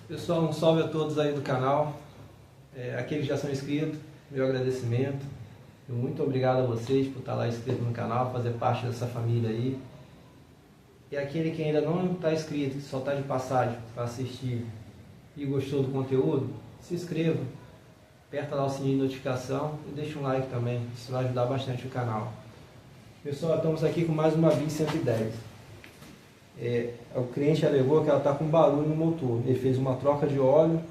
Pessoal, um salve a todos aí do canal, aqueles que já são inscritos, meu agradecimento, muito obrigado a vocês por estar lá inscrito no canal, fazer parte dessa família aí. E aquele que ainda não está inscrito, que só está de passagem para assistir e gostou do conteúdo, se inscreva, aperta lá o sininho de notificação e deixa um like também, isso vai ajudar bastante o canal. Pessoal, estamos aqui com mais uma BIS 110. O cliente alegou que ela está com barulho no motor. Ele fez uma troca de óleo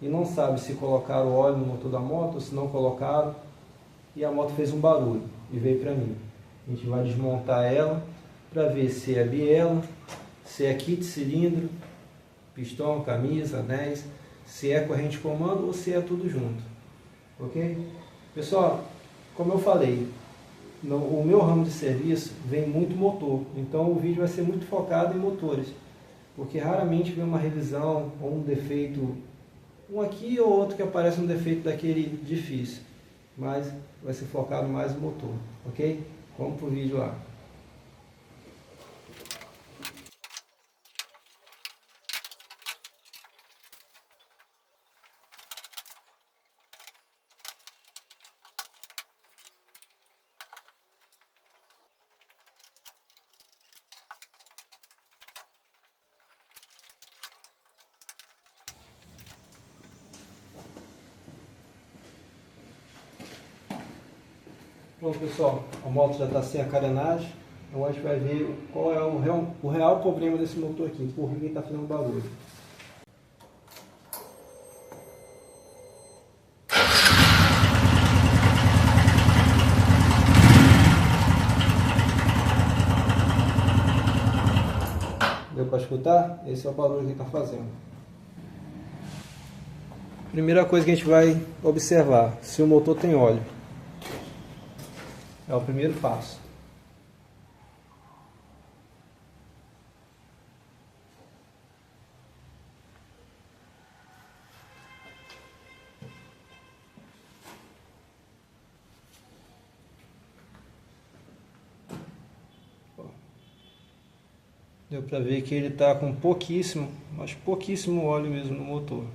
e não sabe se colocaram o óleo no motor da moto ou se não colocaram. E a moto fez um barulho e veio para mim. A gente vai desmontar ela para ver se é biela, se é kit cilindro, pistão, camisa, anéis, se é corrente comando ou se é tudo junto. Ok? Pessoal, como eu falei, o meu ramo de serviço vem muito motor, então o vídeo vai ser muito focado em motores, porque raramente vem uma revisão ou um defeito, um aqui ou outro que aparece um defeito daquele difícil, mas vai ser focado mais no motor, ok? Vamos pro vídeo lá. Bom, pessoal, a moto já está sem a carenagem, então a gente vai ver qual é o real problema desse motor aqui, por que ele está fazendo barulho. Deu para escutar? Esse é o barulho que ele está fazendo. Primeira coisa que a gente vai observar, se o motor tem óleo. É o primeiro passo. Deu para ver que ele está com pouquíssimo, mas pouquíssimo óleo mesmo no motor.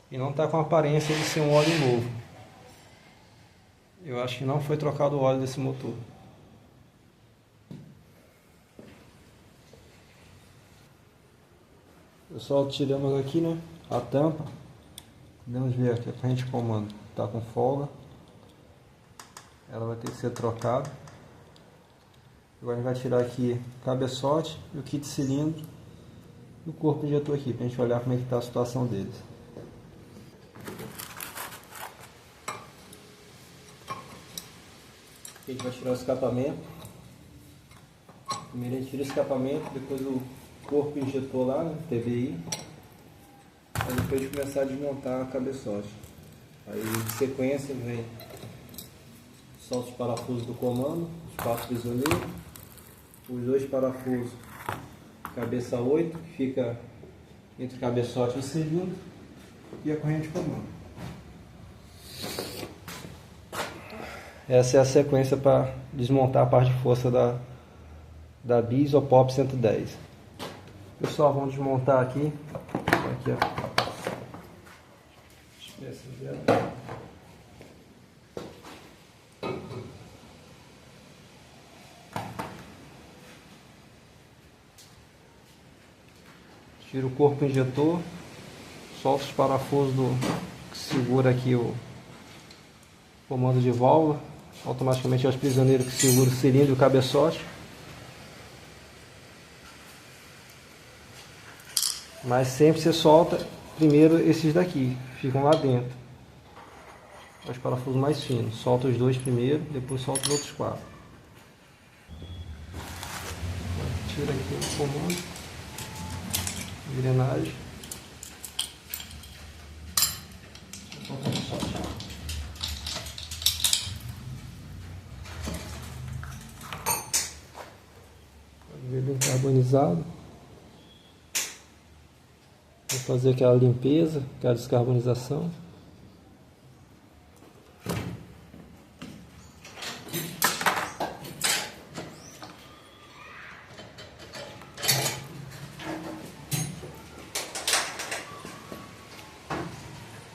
E não está com a aparência de ser um óleo novo. Eu acho que não foi trocado o óleo desse motor. Pessoal, tiramos aqui, né, a tampa. Podemos ver aqui a corrente de comando está com folga. Ela vai ter que ser trocada. Agora a gente vai tirar aqui o cabeçote e o kit cilindro e o corpo injetor aqui, para a gente olhar como é que está a situação deles. A gente vai tirar o escapamento. Primeiro a gente tira o escapamento, depois o corpo injetor lá, né, TBI. Aí depois de começar a desmontar a cabeçote. Aí em sequência vem solta os parafusos do comando, os 4 prisioneiros, os 2 parafusos cabeça 8, que fica entre o cabeçote e o cilindro, e a corrente de comando. Essa é a sequência para desmontar a parte de força da BIS ou POP 110. Pessoal, vamos desmontar aqui. Aqui, ó. Tira o corpo injetor, solta os parafusos que segura aqui o comando de válvula, automaticamente é os prisioneiros que seguram o cilindro e o cabeçote. Mas sempre você solta primeiro esses daqui, ficam lá dentro. Os parafusos mais finos, solta os 2 primeiro, depois solta os outros 4. Tira aqui o comando, engrenagem. Ver bem carbonizado. Vou fazer aquela limpeza, aquela descarbonização.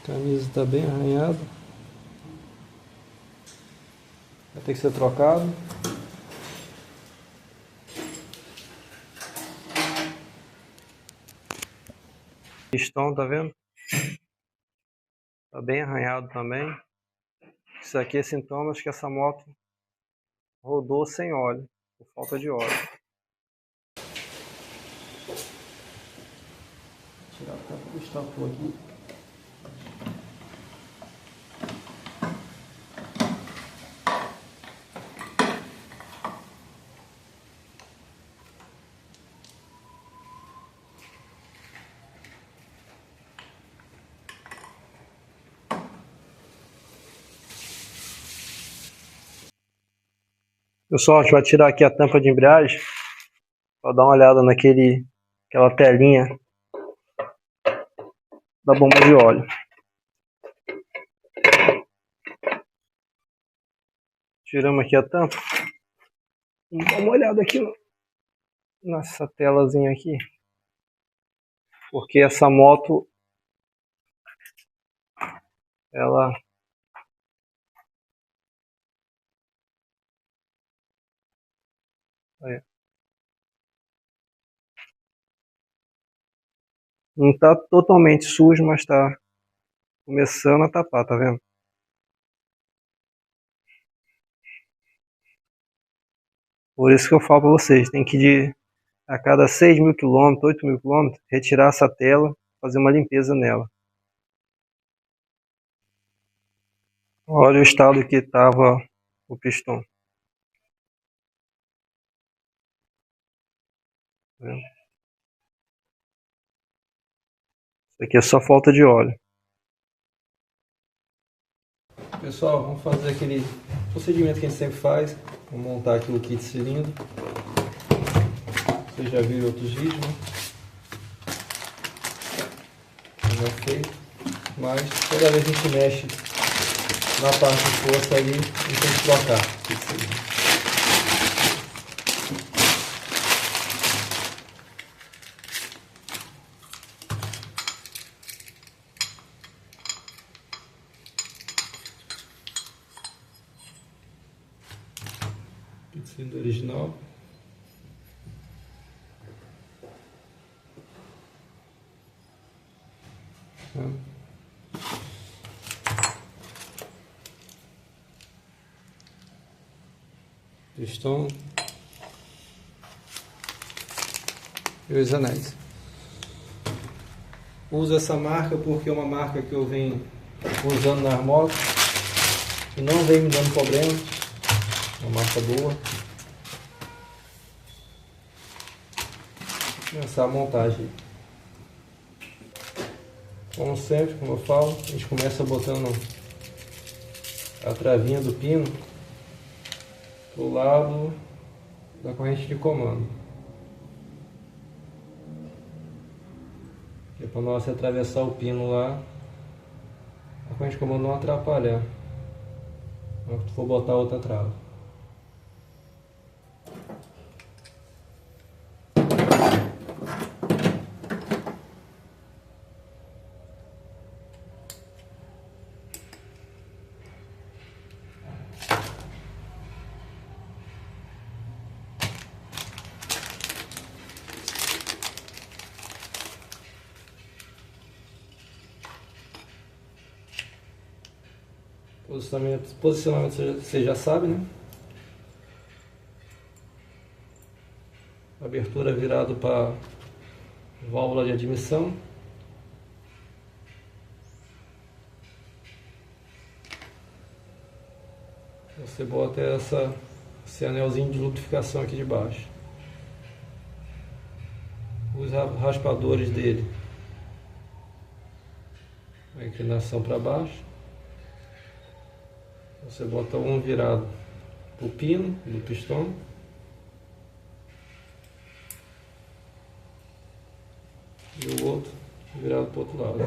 A camisa está bem arranhada. Vai ter que ser trocado. Pistão, tá vendo? Tá bem arranhado também. Isso aqui é sintomas que essa moto rodou sem óleo, por falta de óleo. Vou tirar o estapor aqui. Pessoal, a gente vai tirar aqui a tampa de embreagem para dar uma olhada aquela telinha da bomba de óleo. Tiramos aqui a tampa. Vamos dar uma olhada aqui nessa telazinha aqui. Porque essa moto, ela não está totalmente sujo, mas está começando a tapar, tá vendo? Por isso que eu falo para vocês, tem que a cada 6.000 km, 8.000 km, retirar essa tela, fazer uma limpeza nela. Olha o estado que estava o pistão. Tá vendo? Isso aqui é só falta de óleo. Pessoal, vamos fazer aquele procedimento que a gente sempre faz. Vamos montar aqui o kit cilindro. Vocês já viram outros vídeos, né? Como é feito. Mas toda vez que a gente mexe na parte de força ali, a gente tem que trocar o kit cilindro. Kit cilindro original. Pistão e os anéis. Uso essa marca porque é uma marca que eu venho usando nas motos e não vem me dando problema. Uma marca boa. Vou começar a montagem. Como sempre, como eu falo, a gente começa botando a travinha do pino pro lado da corrente de comando, que é para nós atravessar o pino lá, a corrente de comando não atrapalhar na hora que tu for botar outra trava. Posicionamento você já sabe, né? Abertura virado para válvula de admissão. Você bota esse anelzinho de lubrificação aqui de baixo. Os raspadores dele. A inclinação para baixo. Você bota um virado para o pino do pistão. E o outro virado para o outro lado.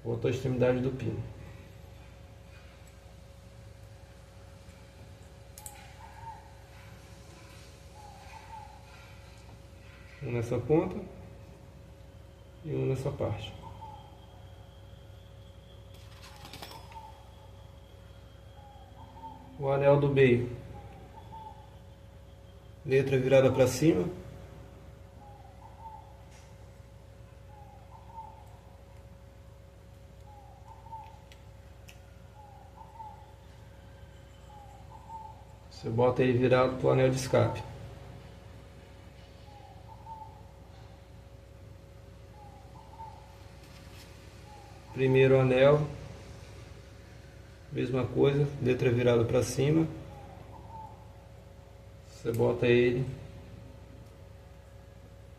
Outra extremidade do pino. Um nessa ponta. e um nessa parte. O anel do meio, letra virada para cima. Você bota ele virado para o anel de escape. Primeiro anel, mesma coisa, letra virada para cima. Você bota ele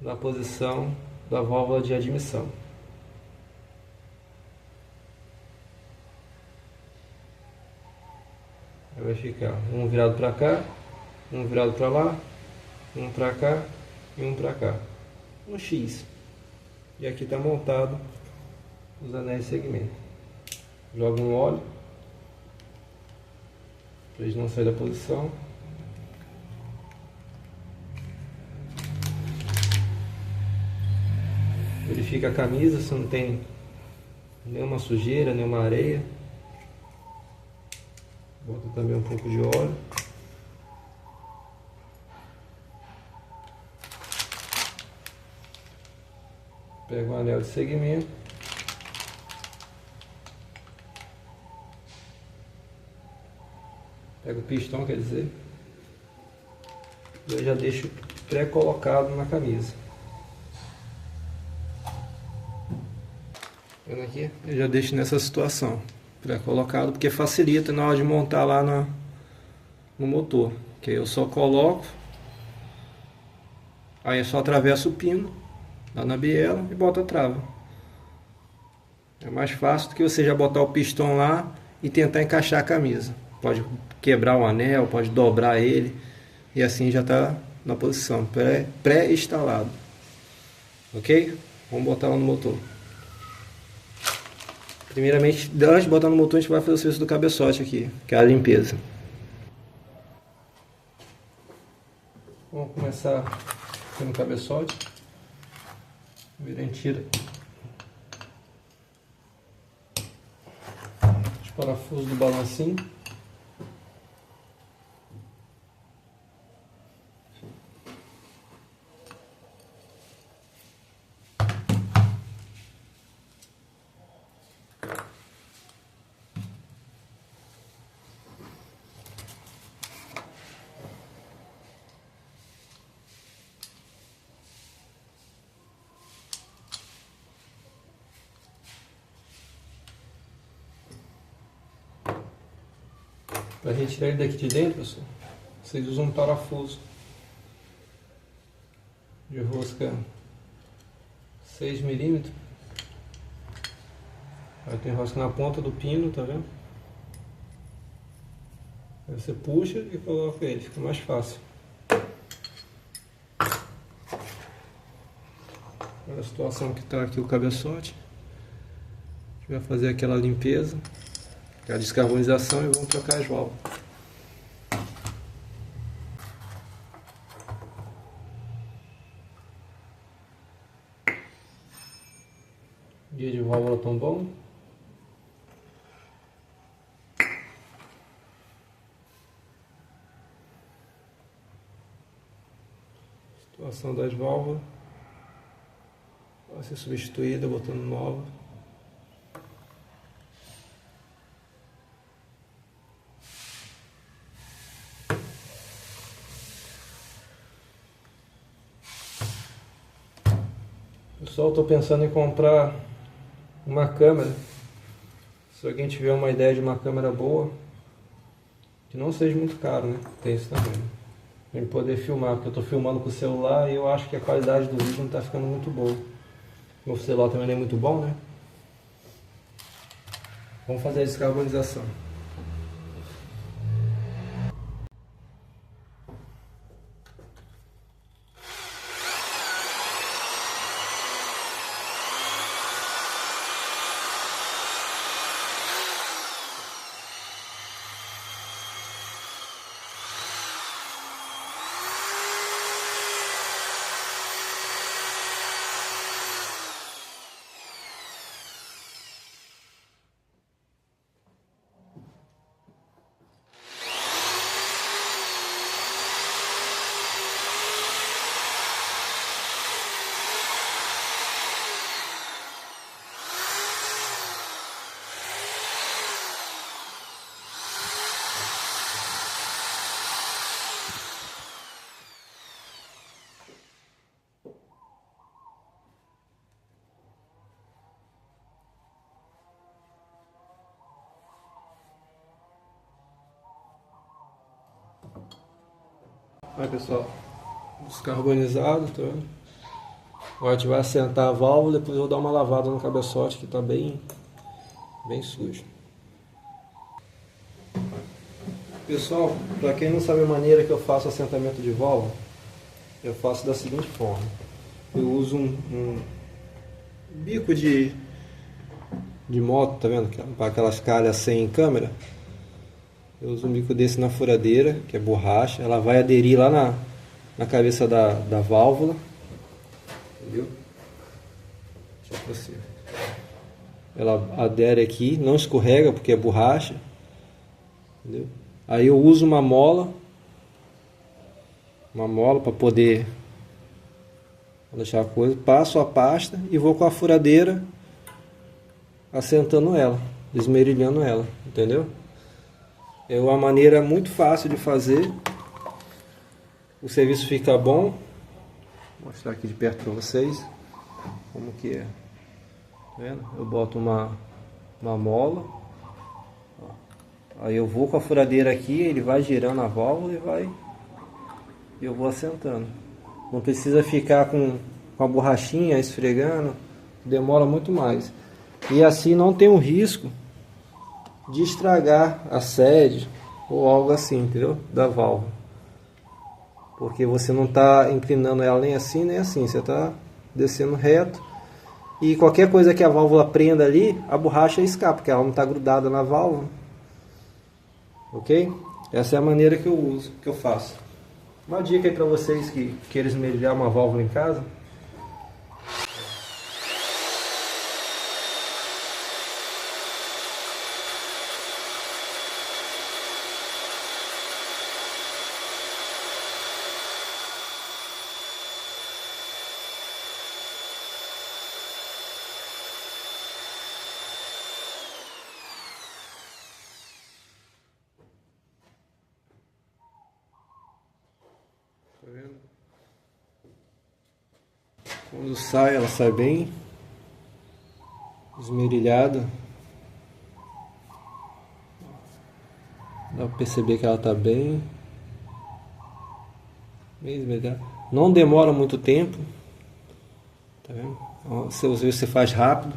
na posição da válvula de admissão. Aí vai ficar um virado para cá, um virado para lá, um para cá e um para cá. Um X. E aqui está montado os anéis de segmento. Joga um óleo para eles não saírem da posição. Verifica a camisa se não tem nenhuma sujeira, nenhuma areia. Bota também um pouco de óleo. Pega o anel de segmento. Pega o pistão, quer dizer. E eu já deixo pré-colocado na camisa. Vendo aqui? Eu já deixo nessa situação, pré-colocado, porque facilita na hora de montar lá no motor. Que aí eu só coloco, aí eu só atravesso o pino lá na biela e boto a trava. É mais fácil do que você já botar o pistão lá e tentar encaixar a camisa. Pode quebrar o anel, pode dobrar ele e assim já está na posição pré-instalado. Ok? Vamos botar lá no motor. Primeiramente, antes de botar no motor, a gente vai fazer o serviço do cabeçote aqui, que é a limpeza. Vamos começar pelo cabeçote. Primeiro a gente tira os parafusos do balancinho. Para retirar ele daqui de dentro, pessoal, vocês usam um parafuso de rosca 6 milímetros. Aí tem rosca na ponta do pino, tá vendo? Aí você puxa e coloca ele, fica mais fácil. Olha a situação que está aqui o cabeçote. A gente vai fazer aquela limpeza, a descarbonização, e vamos trocar as válvulas. Dia de válvula tão bom. Situação das válvulas vai ser substituída botando nova. Pessoal, estou pensando em comprar uma câmera. Se alguém tiver uma ideia de uma câmera boa, que não seja muito caro, né? Tem isso também. Para poder filmar, porque eu estou filmando com o celular e eu acho que a qualidade do vídeo não está ficando muito boa. O celular também não é muito bom, né? Vamos fazer a descarbonização. Aí pessoal, descarbonizado, tá vendo? Agora a gente vai assentar a válvula, depois eu vou dar uma lavada no cabeçote que está bem sujo. Pessoal, para quem não sabe a maneira que eu faço assentamento de válvula, eu faço da seguinte forma. Eu uso um bico de moto, tá vendo? Para aquelas calhas sem câmera. Eu uso um bico desse na furadeira, que é borracha. Ela vai aderir lá na cabeça da válvula. Entendeu? Deixa eu aproximar. Ela adere aqui, não escorrega porque é borracha. Entendeu? Aí eu uso uma mola para poder deixar a coisa. Passo a pasta e vou com a furadeira assentando ela, esmerilhando ela, entendeu? É uma maneira muito fácil de fazer. O serviço fica bom. Vou mostrar aqui de perto para vocês como que é. Tá vendo? Eu boto uma mola. Aí eu vou com a furadeira aqui, ele vai girando a válvula e eu vou assentando. Não precisa ficar com a borrachinha esfregando, demora muito mais. E assim não tem o risco de estragar a sede ou algo assim, entendeu? Da válvula. Porque você não está inclinando ela nem assim, você está descendo reto. E qualquer coisa que a válvula prenda ali, a borracha escapa, porque ela não está grudada na válvula. Ok? Essa é a maneira que eu uso, que eu faço. Uma dica aí para vocês que querem esmerilhar uma válvula em casa. Tá vendo? Quando sai, ela sai bem esmerilhada. Dá pra perceber que ela tá bem esmerilhada. Não demora muito tempo. Tá vendo? Você faz rápido.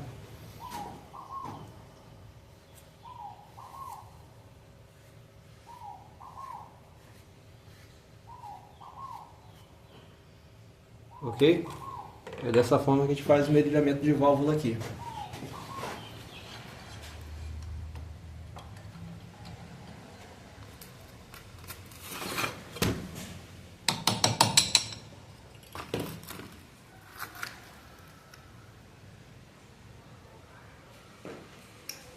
Ok? É dessa forma que a gente faz o esmerilhamento de válvula aqui.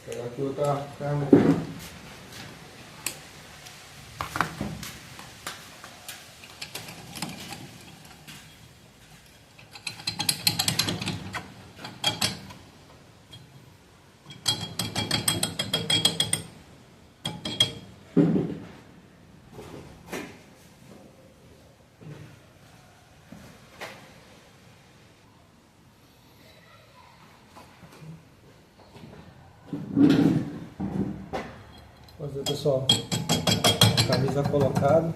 Vou pegar aqui outra câmera. Fazer, pessoal, camisa colocada,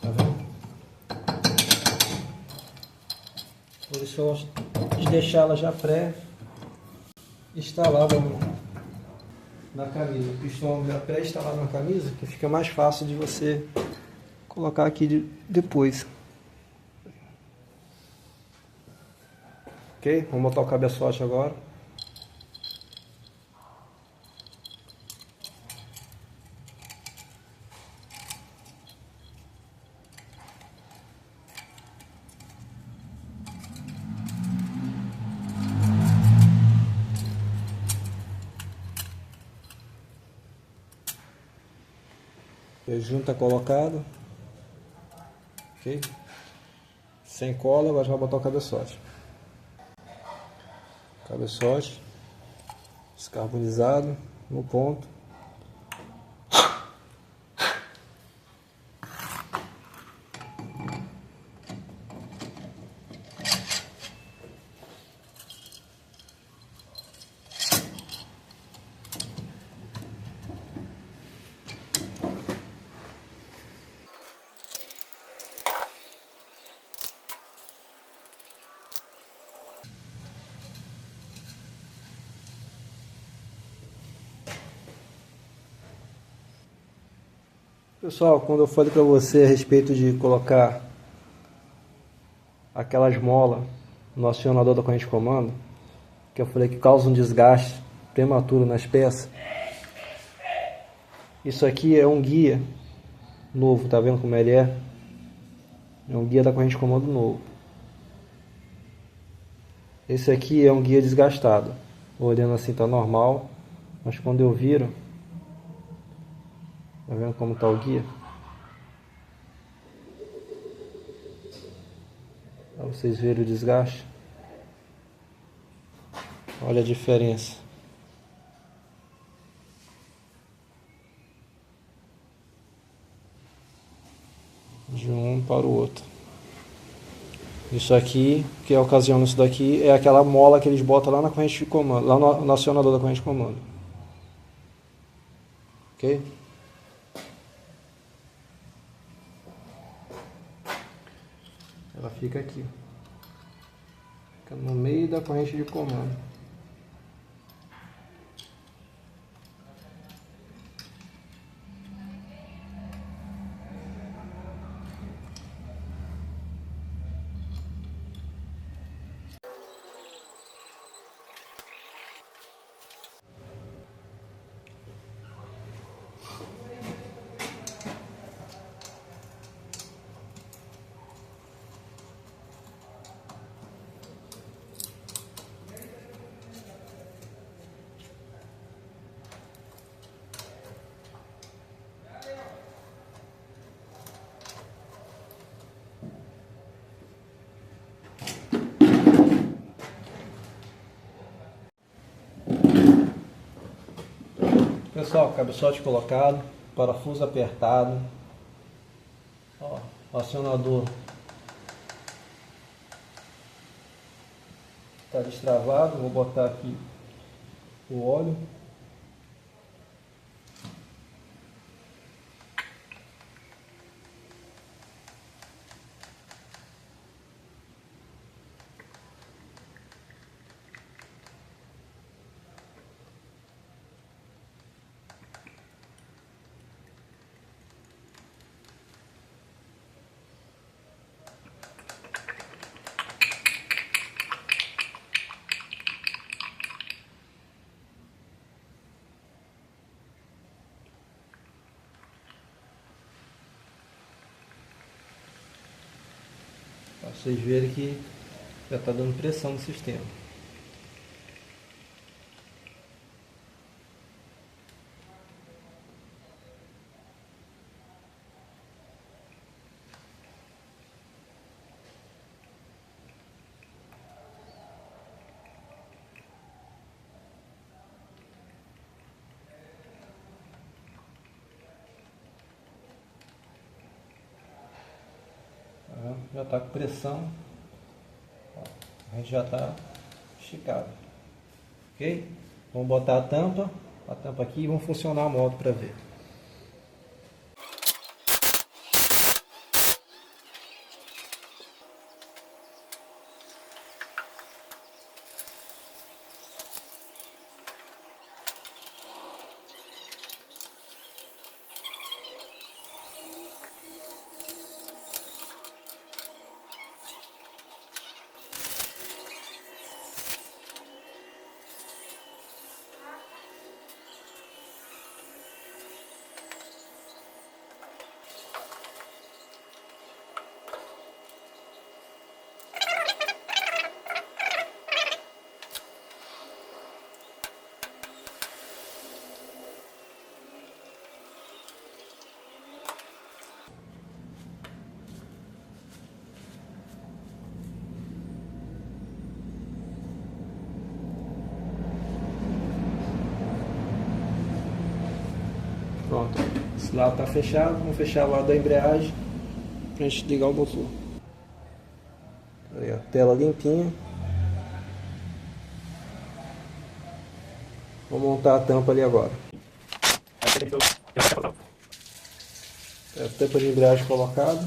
tá vendo? Vou deixá-la já pré-instalada na camisa. O pistão já pré-instalado na camisa, que fica mais fácil de você colocar aqui depois. Ok? Vamos botar o cabeçote agora. Junta colocado, ok? Sem cola, agora já vai botar o cabeçote. Cabeçote descarbonizado no ponto. Pessoal, quando eu falei para você a respeito de colocar aquelas molas no acionador da corrente de comando, que eu falei que causa um desgaste prematuro nas peças, isso aqui é um guia novo, tá vendo como ele é? É um guia da corrente de comando novo. Esse aqui é um guia desgastado. Olhando assim tá normal, mas quando eu viro, tá vendo como tá o guia? Para vocês verem o desgaste. Olha a diferença. De um para o outro. Isso aqui, que ocasiona isso daqui, é aquela mola que eles botam lá na corrente de comando, lá no acionador da corrente de comando. Ok? Ela fica aqui. Fica no meio da corrente de comando. Pessoal, cabeçote colocado, parafuso apertado, ó, o acionador está destravado. Vou botar aqui o óleo. Para vocês verem que já está dando pressão no sistema. Já está com pressão, a gente já está esticado, ok? Vamos botar a tampa aqui e vamos funcionar a moto para ver. Pronto, esse lado está fechado, vamos fechar o lado da embreagem para a gente ligar o motor. Aí, a tela limpinha. Vou montar a tampa ali agora. A tampa de embreagem colocada.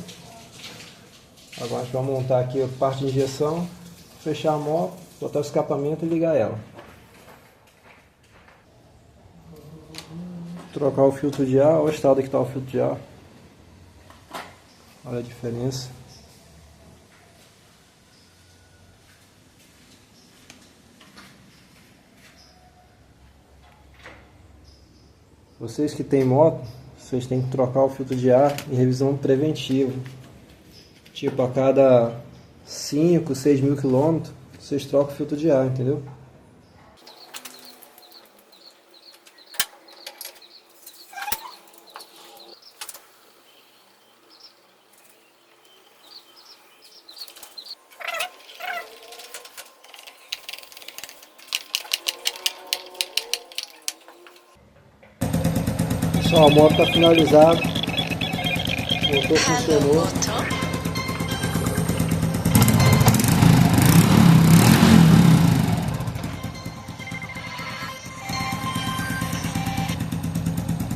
Agora a gente vai montar aqui a parte de injeção, fechar a moto, botar o escapamento e ligar ela. Trocar o filtro de ar, olha o estado que está o filtro de ar. Olha a diferença. Vocês que têm moto, vocês têm que trocar o filtro de ar em revisão preventiva. Tipo, a cada 5, 6 mil quilômetros, vocês trocam o filtro de ar, entendeu? Pessoal, a moto está finalizada. O motor funcionou.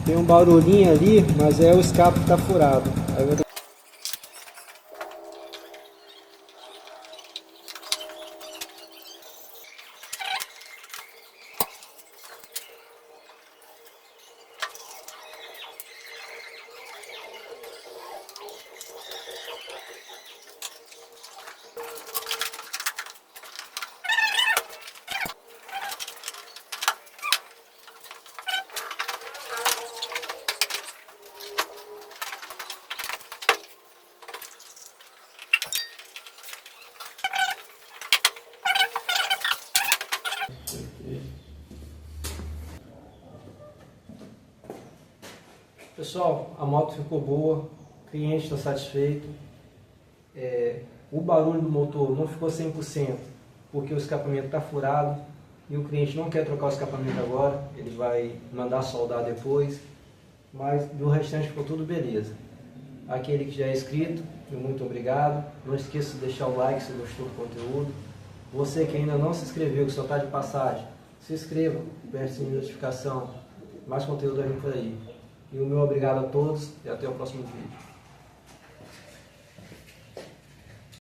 Tem um barulhinho ali, mas é o escape que está furado. Pessoal, a moto ficou boa, o cliente está satisfeito. O barulho do motor não ficou 100%, porque o escapamento está furado e o cliente não quer trocar o escapamento agora, ele vai mandar soldar depois, mas do restante ficou tudo beleza. Aquele que já é inscrito, muito obrigado. Não esqueça de deixar o like se gostou do conteúdo. Você que ainda não se inscreveu, que só está de passagem, se inscreva, aperte o sininho de notificação, mais conteúdo vai vir por aí. E o meu obrigado a todos e até o próximo vídeo.